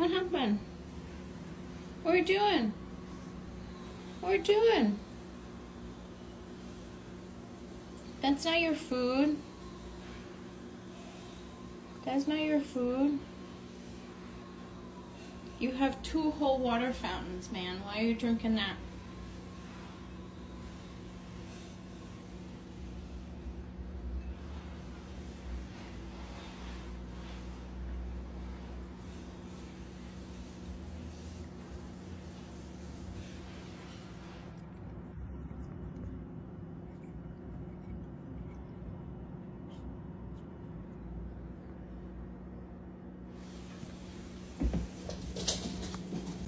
What happened? What are you doing? What are you doing? That's not your food. That's not your food. You have 2 whole water fountains, man. Why are you drinking that?